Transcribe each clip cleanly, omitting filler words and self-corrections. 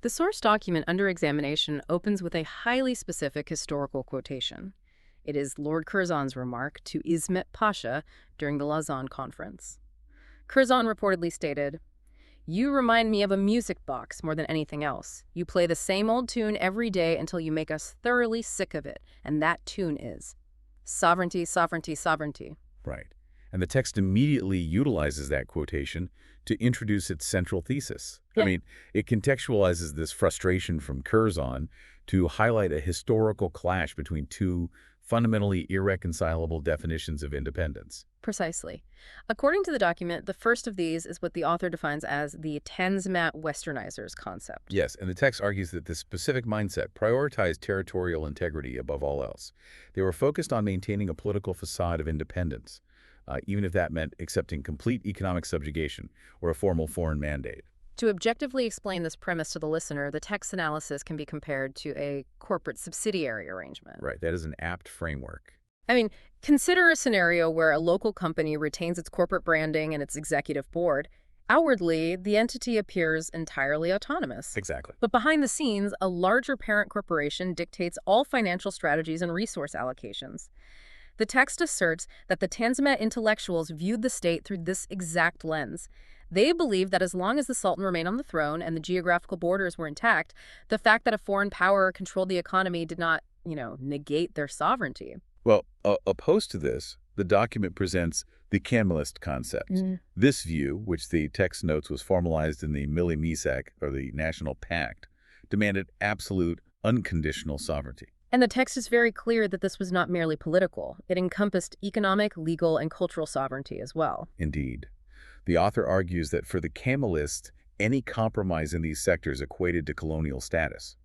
The source document under examination opens with a highly specific historical quotation. It is Lord Curzon's remark to Ismet Pasha during the Lausanne Conference. Curzon reportedly stated, "You remind me of a music box more than anything else. You play the same old tune every day until you make us thoroughly sick of it, and that tune is sovereignty, sovereignty, sovereignty." Right. And the text immediately utilizes that quotation to introduce its central thesis. Yeah. It contextualizes this frustration from Curzon to highlight a historical clash between two fundamentally irreconcilable definitions of independence. Precisely. According to the document, the first of these is what the author defines as the Tanzimat Westernizers concept. Yes, and the text argues that this specific mindset prioritized territorial integrity above all else. They were focused on maintaining a political facade of independence, even if that meant accepting complete economic subjugation or a formal foreign mandate. To objectively explain this premise to the listener, the text analysis can be compared to a corporate subsidiary arrangement. Right, that is an apt framework. Consider a scenario where a local company retains its corporate branding and its executive board. Outwardly, the entity appears entirely autonomous. Exactly. But behind the scenes, a larger parent corporation dictates all financial strategies and resource allocations. The text asserts that the Tanzimat intellectuals viewed the state through this exact lens. They believed that as long as the Sultan remained on the throne and the geographical borders were intact, the fact that a foreign power controlled the economy did not, negate their sovereignty. Well, opposed to this, the document presents the Kemalist concept. This view, which the text notes was formalized in the Milli Misak, or the National Pact, demanded absolute, unconditional sovereignty. And the text is very clear that this was not merely political. It encompassed economic, legal, and cultural sovereignty as well. Indeed. The author argues that for the Kemalists, any compromise in these sectors equated to colonial status.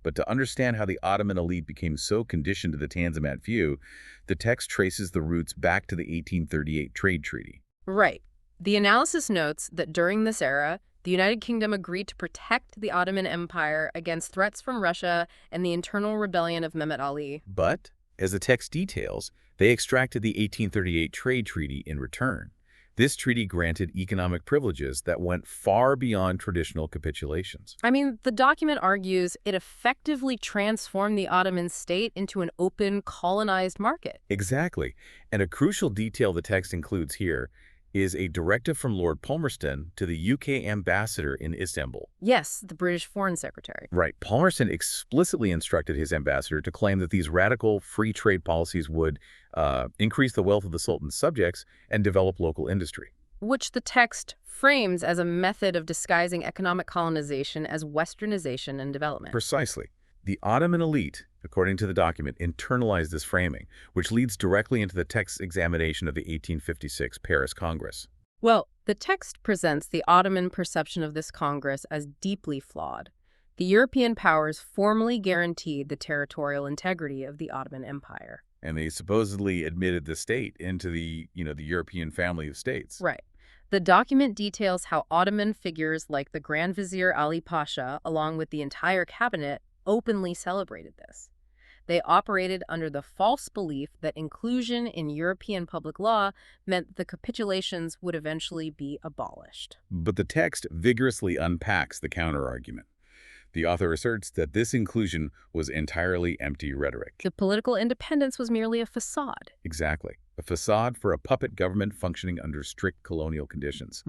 But to understand how the Ottoman elite became so conditioned to the Tanzimat view, the text traces the roots back to the 1838 trade treaty. Right. The analysis notes that during this era, the United Kingdom agreed to protect the Ottoman Empire against threats from Russia and the internal rebellion of Mehmet Ali. But, as the text details, they extracted the 1838 trade treaty in return. This treaty granted economic privileges that went far beyond traditional capitulations. The document argues it effectively transformed the Ottoman state into an open, colonized market. Exactly. And a crucial detail the text includes here is a directive from Lord Palmerston to the UK ambassador in Istanbul. Yes, the British Foreign Secretary. Right. Palmerston explicitly instructed his ambassador to claim that these radical free trade policies would increase the wealth of the Sultan's subjects and develop local industry. Which the text frames as a method of disguising economic colonization as westernization and development. Precisely. The Ottoman elite, according to the document, internalized this framing, which leads directly into the text's examination of the 1856 Paris Congress. Well, the text presents the Ottoman perception of this Congress as deeply flawed. The European powers formally guaranteed the territorial integrity of the Ottoman Empire. And they supposedly admitted the state into the European family of states. Right. The document details how Ottoman figures like the Grand Vizier Ali Pasha, along with the entire cabinet, openly celebrated this. They operated under the false belief that inclusion in European public law meant the capitulations would eventually be abolished. But the text vigorously unpacks the counterargument. The author asserts that this inclusion was entirely empty rhetoric. The political independence was merely a facade. Exactly. A facade for a puppet government functioning under strict colonial conditions.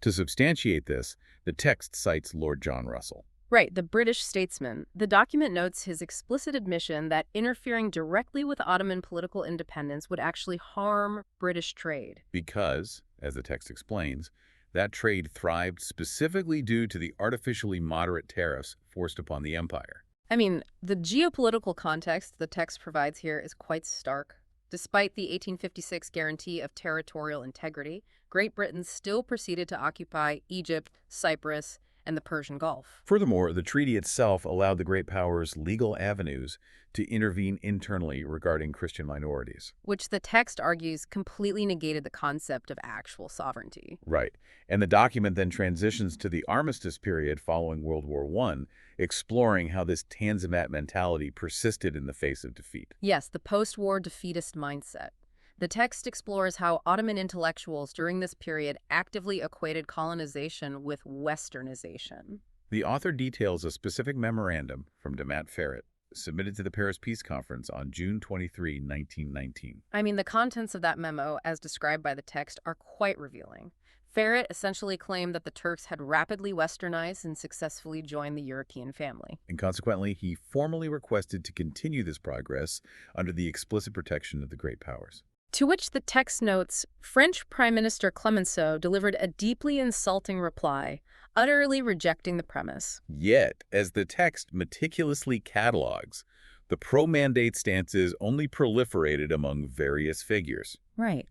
To substantiate this, the text cites Lord John Russell. Right, the British statesman. The document notes his explicit admission that interfering directly with Ottoman political independence would actually harm British trade. Because, as the text explains, that trade thrived specifically due to the artificially moderate tariffs forced upon the empire. The geopolitical context the text provides here is quite stark. Despite the 1856 guarantee of territorial integrity, Great Britain still proceeded to occupy Egypt, Cyprus, and the Persian Gulf. Furthermore, the treaty itself allowed the great powers legal avenues to intervene internally regarding Christian minorities. Which the text argues completely negated the concept of actual sovereignty. Right. And the document then transitions to the armistice period following World War I, exploring how this Tanzimat mentality persisted in the face of defeat. Yes, the post-war defeatist mindset. The text explores how Ottoman intellectuals during this period actively equated colonization with westernization. The author details a specific memorandum from Demat Ferret submitted to the Paris Peace Conference on June 23, 1919. I mean, the contents of that memo, as described by the text, are quite revealing. Ferret essentially claimed that the Turks had rapidly westernized and successfully joined the European family. And consequently, he formally requested to continue this progress under the explicit protection of the great powers. To which the text notes, French Prime Minister Clemenceau delivered a deeply insulting reply, utterly rejecting the premise. Yet, as the text meticulously catalogs, the pro-mandate stances only proliferated among various figures. Right.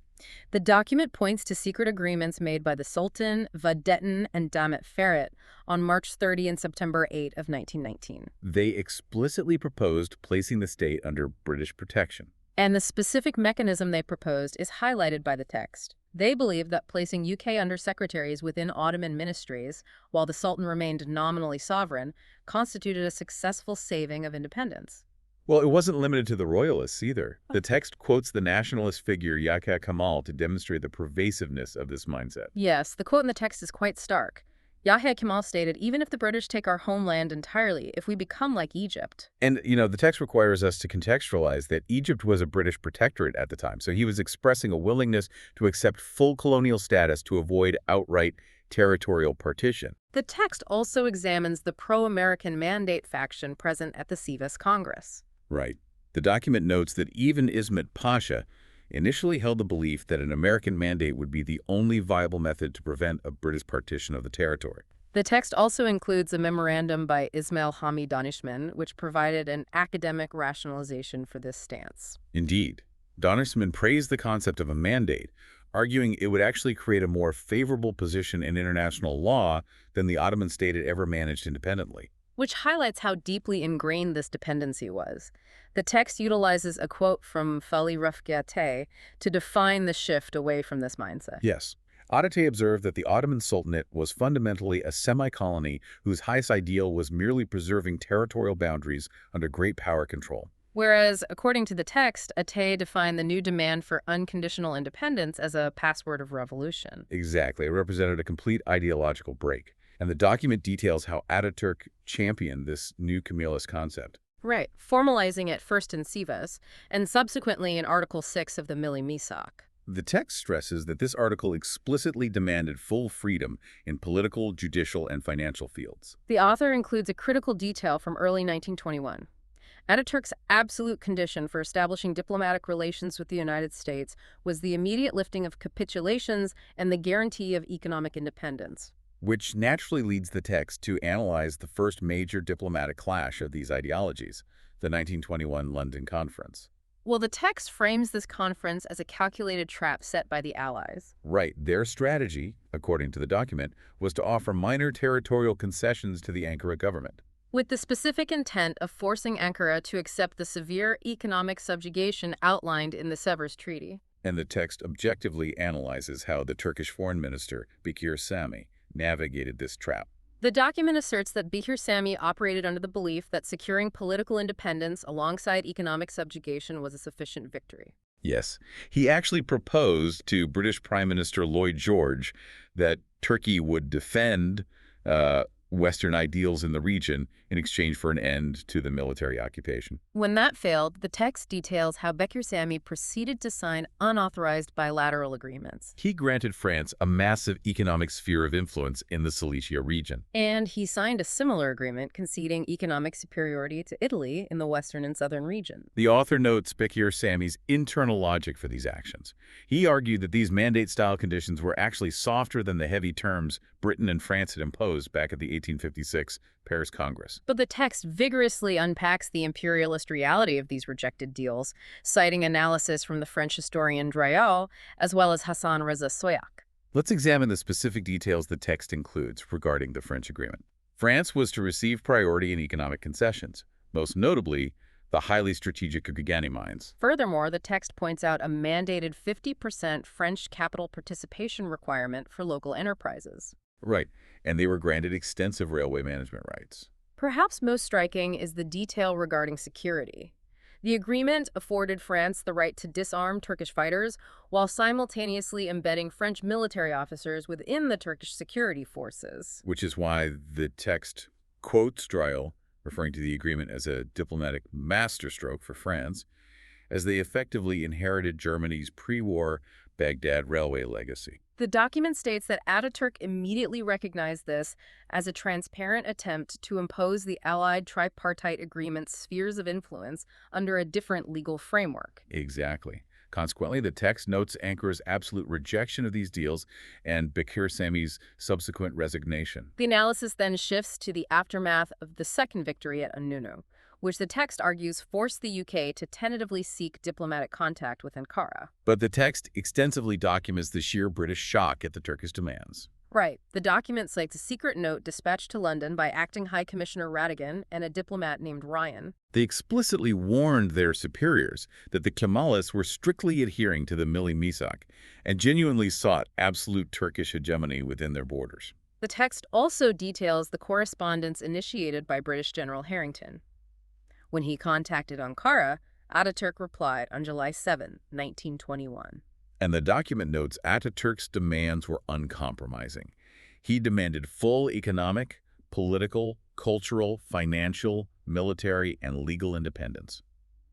The document points to secret agreements made by the Sultan, Vadettin, and Demat Ferret on March 30 and September 8 of 1919. They explicitly proposed placing the state under British protection. And the specific mechanism they proposed is highlighted by the text. They believed that placing UK undersecretaries within Ottoman ministries, while the Sultan remained nominally sovereign, constituted a successful saving of independence. Well, it wasn't limited to the royalists either. The text quotes the nationalist figure Yahya Kemal to demonstrate the pervasiveness of this mindset. Yes, the quote in the text is quite stark. Yahya Kemal stated, even if the British take our homeland entirely, if we become like Egypt. And, the text requires us to contextualize that Egypt was a British protectorate at the time, so he was expressing a willingness to accept full colonial status to avoid outright territorial partition. The text also examines the pro-American mandate faction present at the Sivas Congress. Right. The document notes that even Ismet Pasha initially held the belief that an American mandate would be the only viable method to prevent a British partition of the territory. The text also includes a memorandum by Ismail Hami Danishmend, which provided an academic rationalization for this stance. Indeed. Danishmend praised the concept of a mandate, arguing it would actually create a more favorable position in international law than the Ottoman state had ever managed independently. Which highlights how deeply ingrained this dependency was. The text utilizes a quote from Fali Rafik to define the shift away from this mindset. Yes. Atatürk observed that the Ottoman Sultanate was fundamentally a semi-colony whose highest ideal was merely preserving territorial boundaries under great power control. Whereas, according to the text, Atay defined the new demand for unconditional independence as a password of revolution. Exactly. It represented a complete ideological break. And the document details how Ataturk championed this new Kemalist concept. Right, formalizing it first in Sivas, and subsequently in Article 6 of the Milli Misak. The text stresses that this article explicitly demanded full freedom in political, judicial, and financial fields. The author includes a critical detail from early 1921. Ataturk's absolute condition for establishing diplomatic relations with the United States was the immediate lifting of capitulations and the guarantee of economic independence. Which naturally leads the text to analyze the first major diplomatic clash of these ideologies, the 1921 London Conference. Well, the text frames this conference as a calculated trap set by the Allies. Right. Their strategy, according to the document, was to offer minor territorial concessions to the Ankara government, with the specific intent of forcing Ankara to accept the severe economic subjugation outlined in the Sevres Treaty. And the text objectively analyzes how the Turkish foreign minister, Bekir Sami, navigated this trap. The document asserts that Bekir Sami operated under the belief that securing political independence alongside economic subjugation was a sufficient victory. Yes, he actually proposed to British Prime Minister Lloyd George that Turkey would defend Western ideals in the region in exchange for an end to the military occupation. When that failed, the text details how Bekir Sami proceeded to sign unauthorized bilateral agreements. He granted France a massive economic sphere of influence in the Cilicia region. And he signed a similar agreement conceding economic superiority to Italy in the western and southern regions. The author notes Bekir Sami's internal logic for these actions. He argued that these mandate-style conditions were actually softer than the heavy terms Britain and France had imposed back at the 1856 Paris Congress. But the text vigorously unpacks the imperialist reality of these rejected deals, citing analysis from the French historian Driot, as well as Hassan Reza Soyak. Let's examine the specific details the text includes regarding the French agreement. France was to receive priority in economic concessions, most notably the highly strategic Gugani mines. Furthermore, the text points out a mandated 50% French capital participation requirement for local enterprises. Right, and they were granted extensive railway management rights. Perhaps most striking is the detail regarding security. The agreement afforded France the right to disarm Turkish fighters while simultaneously embedding French military officers within the Turkish security forces. Which is why the text quotes Dryle, referring to the agreement as a diplomatic masterstroke for France, as they effectively inherited Germany's pre-war Baghdad railway legacy. The document states that Ataturk immediately recognized this as a transparent attempt to impose the Allied tripartite agreement's spheres of influence under a different legal framework. Exactly. Consequently, the text notes Ankara's absolute rejection of these deals and Bekir Sami's subsequent resignation. The analysis then shifts to the aftermath of the second victory at Annunu, which the text argues forced the UK to tentatively seek diplomatic contact with Ankara. But the text extensively documents the sheer British shock at the Turkish demands. Right. The document cites a secret note dispatched to London by Acting High Commissioner Radigan and a diplomat named Ryan. They explicitly warned their superiors that the Kemalists were strictly adhering to the Milli Misak and genuinely sought absolute Turkish hegemony within their borders. The text also details the correspondence initiated by British General Harrington. When he contacted Ankara, Ataturk replied on July 7, 1921. And the document notes Ataturk's demands were uncompromising. He demanded full economic, political, cultural, financial, military, and legal independence.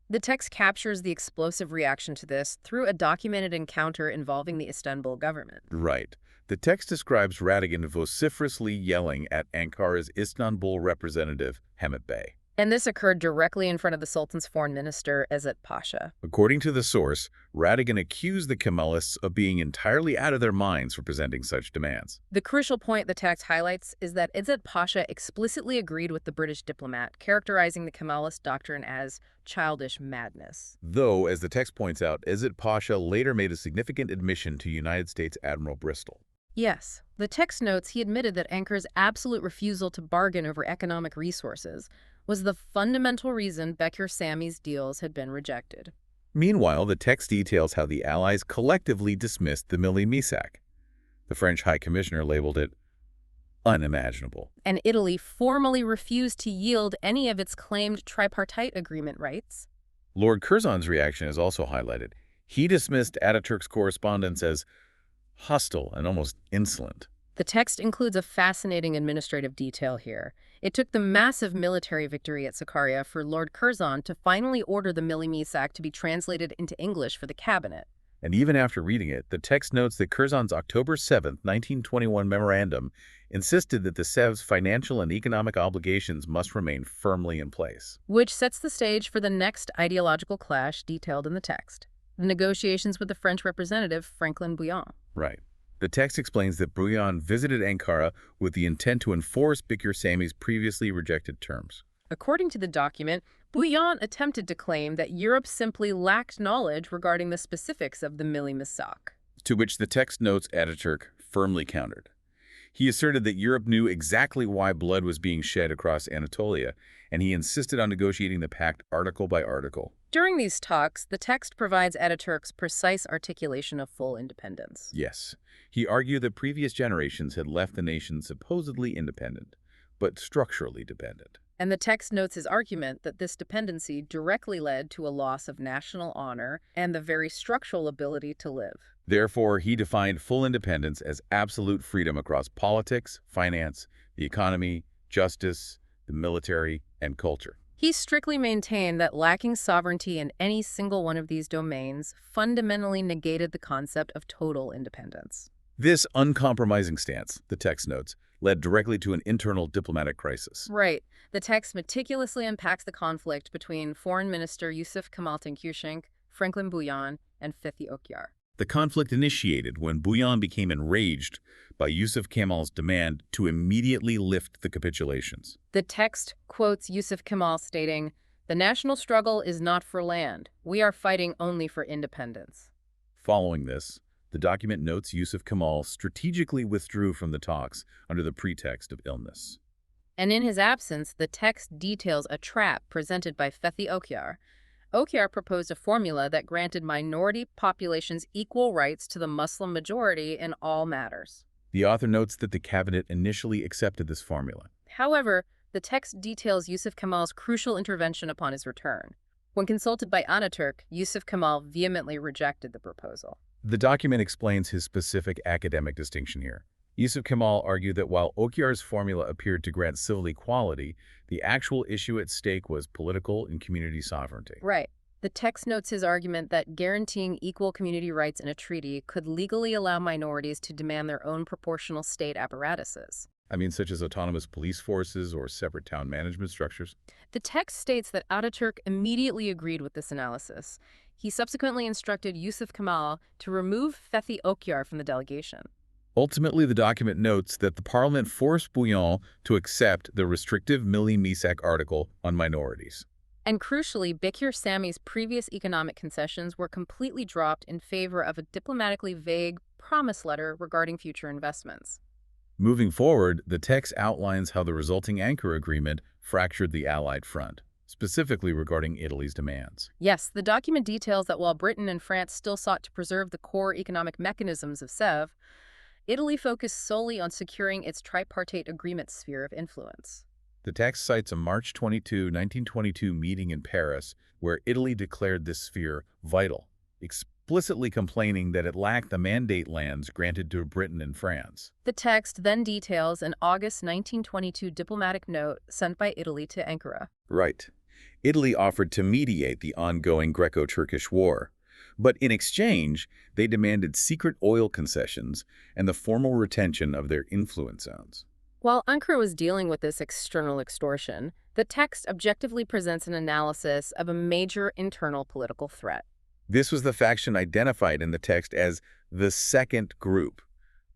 The text captures the explosive reaction to this through a documented encounter involving the Istanbul government. Right. The text describes Radigan vociferously yelling at Ankara's Istanbul representative, Hamit Bey. And this occurred directly in front of the Sultan's foreign minister, Izzet Pasha. According to the source, Radigan accused the Kemalists of being entirely out of their minds for presenting such demands. The crucial point the text highlights is that Izzet Pasha explicitly agreed with the British diplomat, characterizing the Kemalist doctrine as childish madness. Though, as the text points out, Izzet Pasha later made a significant admission to United States Admiral Bristol. Yes, the text notes he admitted that Ankara's absolute refusal to bargain over economic resources was the fundamental reason Bekir Sami's deals had been rejected. Meanwhile, the text details how the Allies collectively dismissed the Milli Misak. The French High Commissioner labeled it unimaginable. And Italy formally refused to yield any of its claimed tripartite agreement rights. Lord Curzon's reaction is also highlighted. He dismissed Ataturk's correspondence as hostile and almost insolent. The text includes a fascinating administrative detail here. It took the massive military victory at Sakarya for Lord Curzon to finally order the Milli Misak to be translated into English for the cabinet. And even after reading it, the text notes that Curzon's October 7, 1921 memorandum insisted that the Sev's financial and economic obligations must remain firmly in place. Which sets the stage for the next ideological clash detailed in the text: the negotiations with the French representative, Franklin Bouillon. Right. The text explains that Bouillon visited Ankara with the intent to enforce Bekir Sami's previously rejected terms. According to the document, Bouillon attempted to claim that Europe simply lacked knowledge regarding the specifics of the Milli Misak. To which the text notes Ataturk firmly countered. He asserted that Europe knew exactly why blood was being shed across Anatolia, and he insisted on negotiating the pact article by article. During these talks, the text provides Ataturk's precise articulation of full independence. Yes, he argued that previous generations had left the nation supposedly independent, but structurally dependent. And the text notes his argument that this dependency directly led to a loss of national honor and the very structural ability to live. Therefore, he defined full independence as absolute freedom across politics, finance, the economy, justice, the military, and culture. He strictly maintained that lacking sovereignty in any single one of these domains fundamentally negated the concept of total independence. This uncompromising stance, the text notes, led directly to an internal diplomatic crisis. Right. The text meticulously unpacks the conflict between Foreign Minister Yusuf Kemal Tenkürşenk, Franklin Bouillon, and Fethi Okyar. The conflict initiated when Bouillon became enraged by Yusuf Kemal's demand to immediately lift the capitulations. The text quotes Yusuf Kemal stating, "The national struggle is not for land. We are fighting only for independence." Following this, the document notes Yusuf Kemal strategically withdrew from the talks under the pretext of illness. And in his absence, the text details a trap presented by Fethi Okyar. Okyar proposed a formula that granted minority populations equal rights to the Muslim majority in all matters. The author notes that the cabinet initially accepted this formula. However, the text details Yusuf Kemal's crucial intervention upon his return. When consulted by Ataturk, Yusuf Kemal vehemently rejected the proposal. The document explains his specific academic distinction here. Yusuf Kemal argued that while Okyar's formula appeared to grant civil equality, the actual issue at stake was political and community sovereignty. Right. The text notes his argument that guaranteeing equal community rights in a treaty could legally allow minorities to demand their own proportional state apparatuses. Such as autonomous police forces or separate town management structures. The text states that Ataturk immediately agreed with this analysis. He subsequently instructed Yusuf Kemal to remove Fethi Okyar from the delegation. Ultimately, the document notes that the parliament forced Bouillon to accept the restrictive Milli Misak article on minorities. And crucially, Bekir Sami's previous economic concessions were completely dropped in favor of a diplomatically vague promise letter regarding future investments. Moving forward, the text outlines how the resulting Ankara agreement fractured the Allied front, specifically regarding Italy's demands. Yes, the document details that while Britain and France still sought to preserve the core economic mechanisms of Sèvres, Italy focused solely on securing its tripartite agreement sphere of influence. The text cites a March 22, 1922 meeting in Paris where Italy declared this sphere vital, explicitly complaining that it lacked the mandate lands granted to Britain and France. The text then details an August 1922 diplomatic note sent by Italy to Ankara. Right. Italy offered to mediate the ongoing Greco-Turkish war, but in exchange, they demanded secret oil concessions and the formal retention of their influence zones. While Ankara was dealing with this external extortion, the text objectively presents an analysis of a major internal political threat. This was the faction identified in the text as the Second Group,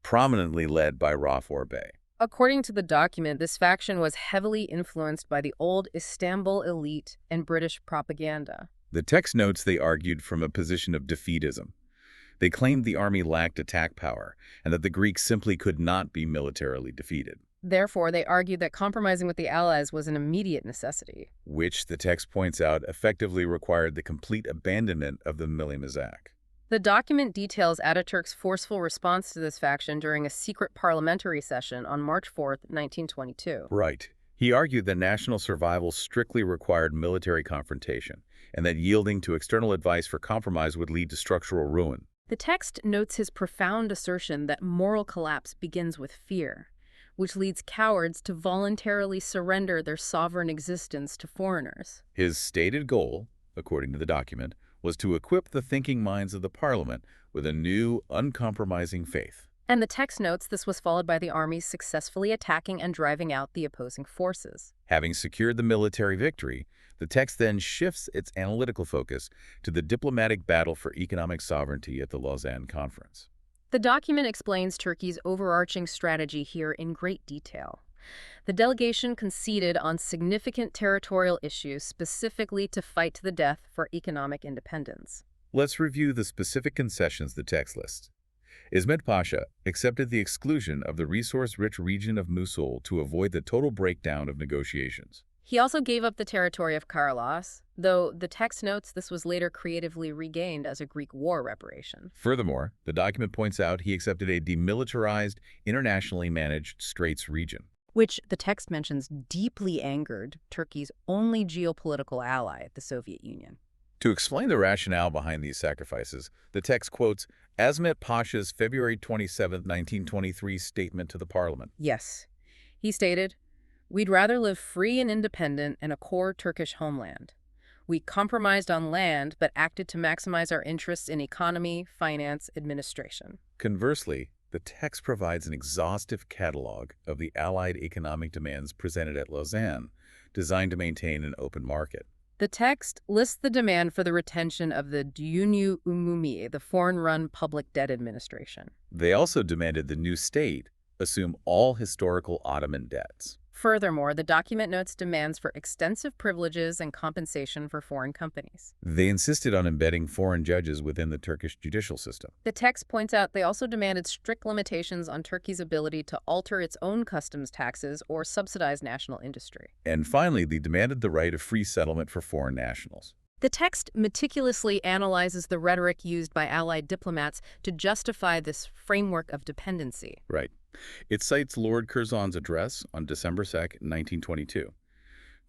prominently led by Rauf Bey. According to the document, this faction was heavily influenced by the old Istanbul elite and British propaganda. The text notes they argued from a position of defeatism. They claimed the army lacked attack power and that the Greeks simply could not be militarily defeated. Therefore, they argued that compromising with the Allies was an immediate necessity. Which, the text points out, effectively required the complete abandonment of the Milli Misak. The document details Ataturk's forceful response to this faction during a secret parliamentary session on March 4, 1922. Right. He argued that national survival strictly required military confrontation, and that yielding to external advice for compromise would lead to structural ruin. The text notes his profound assertion that moral collapse begins with fear, which leads cowards to voluntarily surrender their sovereign existence to foreigners. His stated goal, according to the document, was to equip the thinking minds of the parliament with a new, uncompromising faith. And the text notes this was followed by the army successfully attacking and driving out the opposing forces. Having secured the military victory, the text then shifts its analytical focus to the diplomatic battle for economic sovereignty at the Lausanne Conference. The document explains Turkey's overarching strategy here in great detail. The delegation conceded on significant territorial issues, specifically to fight to the death for economic independence. Let's review the specific concessions the text lists. İsmet Pasha accepted the exclusion of the resource-rich region of Mosul to avoid the total breakdown of negotiations. He also gave up the territory of Karalas, though the text notes this was later creatively regained as a Greek war reparation. Furthermore, the document points out he accepted a demilitarized, internationally managed Straits region, which the text mentions deeply angered Turkey's only geopolitical ally, the Soviet Union. To explain the rationale behind these sacrifices, the text quotes İsmet Pasha's February 27, 1923 statement to the parliament. Yes. He stated, "We'd rather live free and independent in a core Turkish homeland. We compromised on land, but acted to maximize our interests in economy, finance, administration." Conversely, the text provides an exhaustive catalog of the Allied economic demands presented at Lausanne, designed to maintain an open market. The text lists the demand for the retention of the Dünya Umumi, the foreign-run public debt administration. They also demanded the new state assume all historical Ottoman debts. Furthermore, the document notes demands for extensive privileges and compensation for foreign companies. They insisted on embedding foreign judges within the Turkish judicial system. The text points out they also demanded strict limitations on Turkey's ability to alter its own customs taxes or subsidize national industry. And finally, they demanded the right of free settlement for foreign nationals. The text meticulously analyzes the rhetoric used by Allied diplomats to justify this framework of dependency. Right. It cites Lord Curzon's address on December 2, 1922.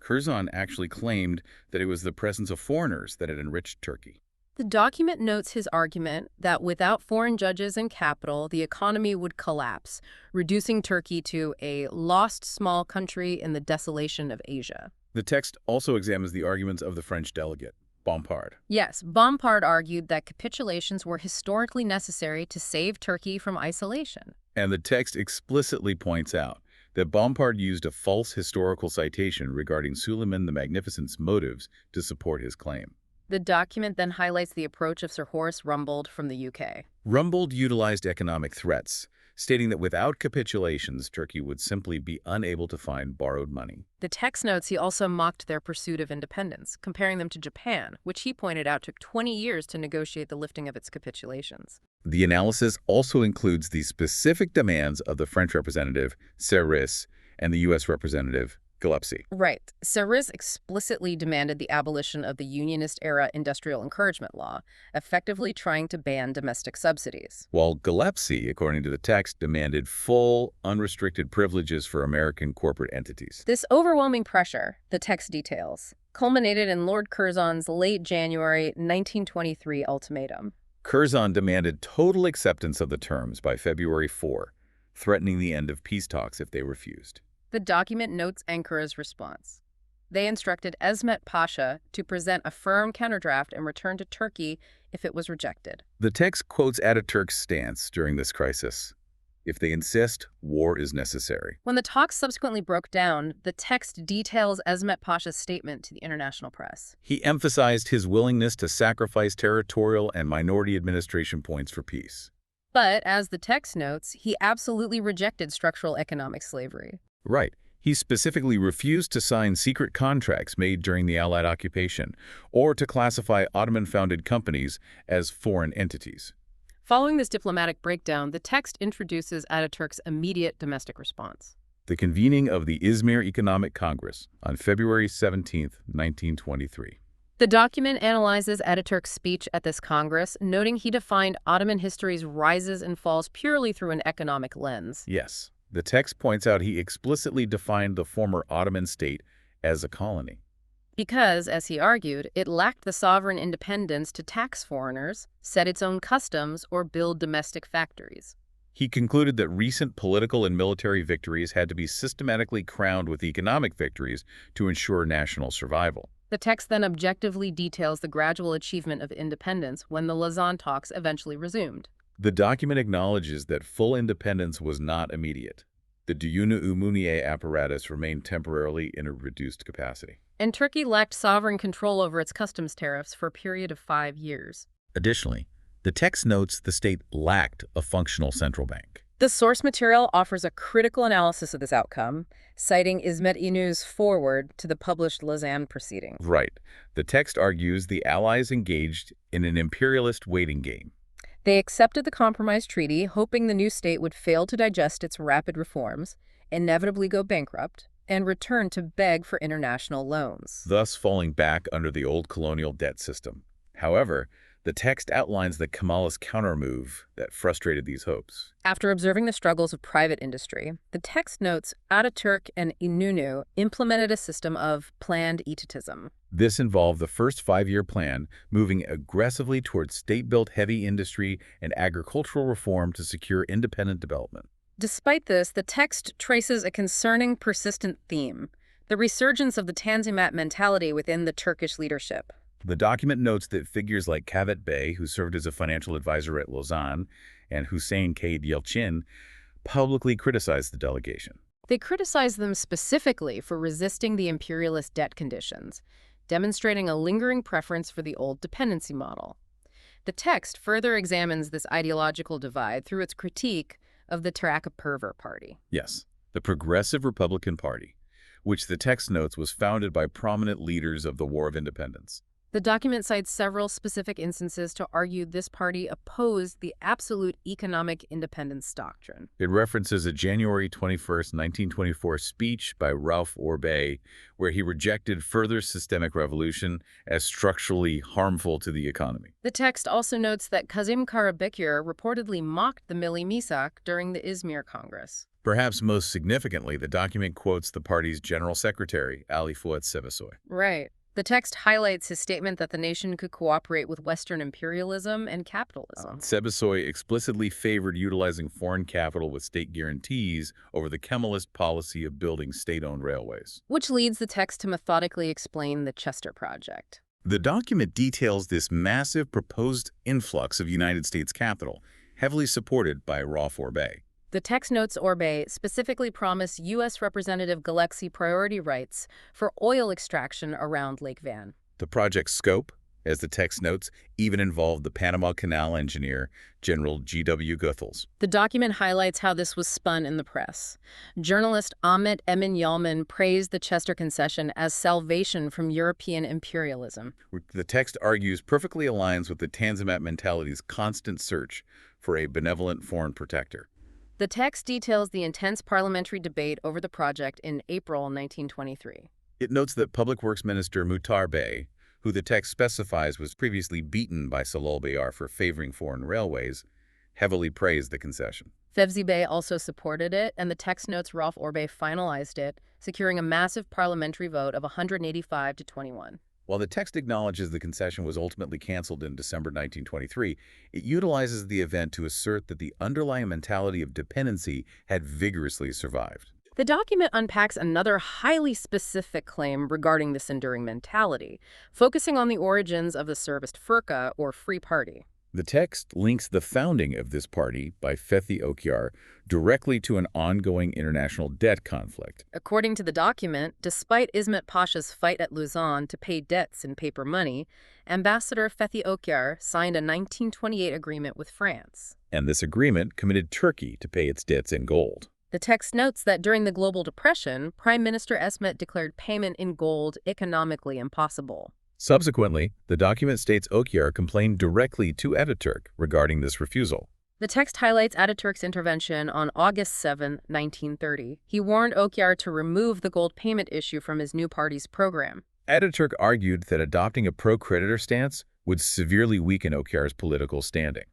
Curzon actually claimed that it was the presence of foreigners that had enriched Turkey. The document notes his argument that without foreign judges and capital, the economy would collapse, reducing Turkey to a lost small country in the desolation of Asia. The text also examines the arguments of the French delegate, Bompard. Yes, Bompard argued that capitulations were historically necessary to save Turkey from isolation. And the text explicitly points out that Bompard used a false historical citation regarding Suleiman the Magnificent's motives to support his claim. The document then highlights the approach of Sir Horace Rumbold from the UK. Rumbold utilized economic threats, stating that without capitulations, Turkey would simply be unable to find borrowed money. The text notes he also mocked their pursuit of independence, comparing them to Japan, which he pointed out took 20 years to negotiate the lifting of its capitulations. The analysis also includes the specific demands of the French representative, Serres, and the U.S. representative, Gillespie. Right. Serres explicitly demanded the abolition of the Unionist-era industrial encouragement law, effectively trying to ban domestic subsidies. While Gillespie, according to the text, demanded full, unrestricted privileges for American corporate entities. This overwhelming pressure, the text details, culminated in Lord Curzon's late January 1923 ultimatum. Curzon demanded total acceptance of the terms by February 4, threatening the end of peace talks if they refused. The document notes Ankara's response. They instructed Esmet Pasha to present a firm counterdraft and return to Turkey if it was rejected. The text quotes Ataturk's stance during this crisis. If they insist, war is necessary. When the talks subsequently broke down, the text details Esmet Pasha's statement to the international press. He emphasized his willingness to sacrifice territorial and minority administration points for peace. But, as the text notes, he absolutely rejected structural economic slavery. Right. He specifically refused to sign secret contracts made during the Allied occupation or to classify Ottoman-founded companies as foreign entities. Following this diplomatic breakdown, the text introduces Ataturk's immediate domestic response. The convening of the Izmir Economic Congress on February 17, 1923. The document analyzes Ataturk's speech at this Congress, noting he defined Ottoman history's rises and falls purely through an economic lens. Yes. The text points out he explicitly defined the former Ottoman state as a colony. Because, as he argued, it lacked the sovereign independence to tax foreigners, set its own customs, or build domestic factories. He concluded that recent political and military victories had to be systematically crowned with economic victories to ensure national survival. The text then objectively details the gradual achievement of independence when the Lausanne talks eventually resumed. The document acknowledges that full independence was not immediate. The Düğünü Umumi apparatus remained temporarily in a reduced capacity. And Turkey lacked sovereign control over its customs tariffs for a period of 5 years. Additionally, the text notes the state lacked a functional central bank. The source material offers a critical analysis of this outcome, citing İsmet İnönü's foreword to the published Lausanne proceeding. Right. The text argues the Allies engaged in an imperialist waiting game. They accepted the compromise treaty, hoping the new state would fail to digest its rapid reforms, inevitably go bankrupt, and return to beg for international loans. Thus falling back under the old colonial debt system. However, the text outlines the Kemalist countermove that frustrated these hopes. After observing the struggles of private industry, the text notes Ataturk and İnönü implemented a system of planned etatism. This involved the first 5-year plan, moving aggressively towards state-built heavy industry and agricultural reform to secure independent development. Despite this, the text traces a concerning, persistent theme, the resurgence of the Tanzimat mentality within the Turkish leadership. The document notes that figures like Kavit Bey, who served as a financial advisor at Lausanne, and Hüseyin K. Yelchin publicly criticized the delegation. They criticized them specifically for resisting the imperialist debt conditions, demonstrating a lingering preference for the old dependency model. The text further examines this ideological divide through its critique of the Perver Party. Yes, the Progressive Republican Party, which the text notes was founded by prominent leaders of the War of Independence. The document cites several specific instances to argue this party opposed the absolute economic independence doctrine. It references a January 21st, 1924 speech by Ralph Orbay where he rejected further systemic revolution as structurally harmful to the economy. The text also notes that Kazım Karabekir reportedly mocked the Milli Misak during the Izmir Congress. Perhaps most significantly, the document quotes the party's General Secretary, Ali Fuat Sevesoy. Right. The text highlights his statement that the nation could cooperate with Western imperialism and capitalism. Sevesoy explicitly favored utilizing foreign capital with state guarantees over the Kemalist policy of building state-owned railways. Which leads the text to methodically explain the Chester Project. The document details this massive proposed influx of United States capital, heavily supported by Ralph Orbay. The text notes Orbay specifically promised U.S. Representative Galaxy priority rights for oil extraction around Lake Van. The project's scope, as the text notes, even involved the Panama Canal engineer, General G.W. Goethals. The document highlights how this was spun in the press. Journalist Ahmet Emin Yalman praised the Chester concession as salvation from European imperialism. The text argues perfectly aligns with the Tanzimat mentality's constant search for a benevolent foreign protector. The text details the intense parliamentary debate over the project in April 1923. It notes that Public Works Minister Muhtar Bey, who the text specifies was previously beaten by Salol Bayar for favoring foreign railways, heavily praised the concession. Fevzi Bey also supported it, and the text notes Ralph Orbay finalized it, securing a massive parliamentary vote of 185 to 21. While the text acknowledges the concession was ultimately canceled in December 1923, it utilizes the event to assert that the underlying mentality of dependency had vigorously survived. The document unpacks another highly specific claim regarding this enduring mentality, focusing on the origins of the Serbist Fırka, or Free Party. The text links the founding of this party by Fethi Okyar directly to an ongoing international debt conflict. According to the document, despite İsmet Pasha's fight at Luzon to pay debts in paper money, Ambassador Fethi Okyar signed a 1928 agreement with France. And this agreement committed Turkey to pay its debts in gold. The text notes that during the Global Depression, Prime Minister İsmet declared payment in gold economically impossible. Subsequently, the document states Okyar complained directly to Ataturk regarding this refusal. The text highlights Ataturk's intervention on August 7, 1930. He warned Okyar to remove the gold payment issue from his new party's program. Ataturk argued that adopting a pro-creditor stance would severely weaken Okyar's political standing.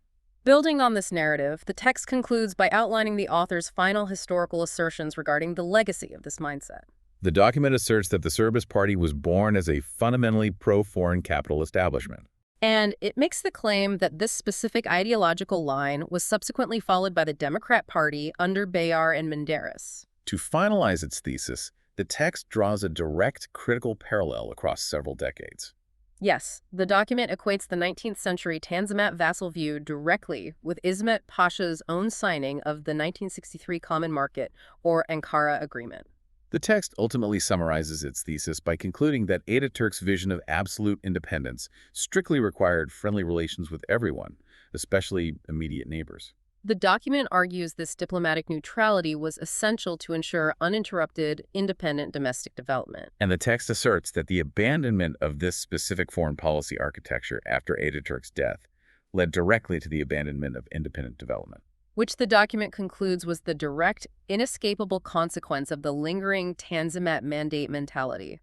Building on this narrative, the text concludes by outlining the author's final historical assertions regarding the legacy of this mindset. The document asserts that the Serbist Party was born as a fundamentally pro-foreign capital establishment. And it makes the claim that this specific ideological line was subsequently followed by the Democrat Party under Bayar and Menderes. To finalize its thesis, the text draws a direct critical parallel across several decades. Yes, the document equates the 19th century Tanzimat vassal view directly with İsmet Pasha's own signing of the 1963 Common Market, or Ankara Agreement. The text ultimately summarizes its thesis by concluding that Ataturk's vision of absolute independence strictly required friendly relations with everyone, especially immediate neighbors. The document argues this diplomatic neutrality was essential to ensure uninterrupted, independent domestic development. And the text asserts that the abandonment of this specific foreign policy architecture after Ataturk's death led directly to the abandonment of independent development, which the document concludes was the direct, inescapable consequence of the lingering Tanzimat mandate mentality.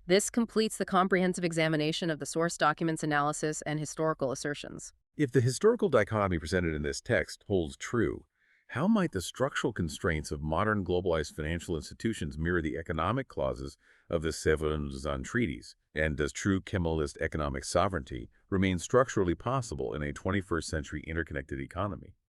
This completes the comprehensive examination of the source document's analysis and historical assertions. If the historical dichotomy presented in this text holds true, how might the structural constraints of modern globalized financial institutions mirror the economic clauses of the Sevres treaties? And does true Kemalist economic sovereignty remain structurally possible in a 21st century interconnected economy?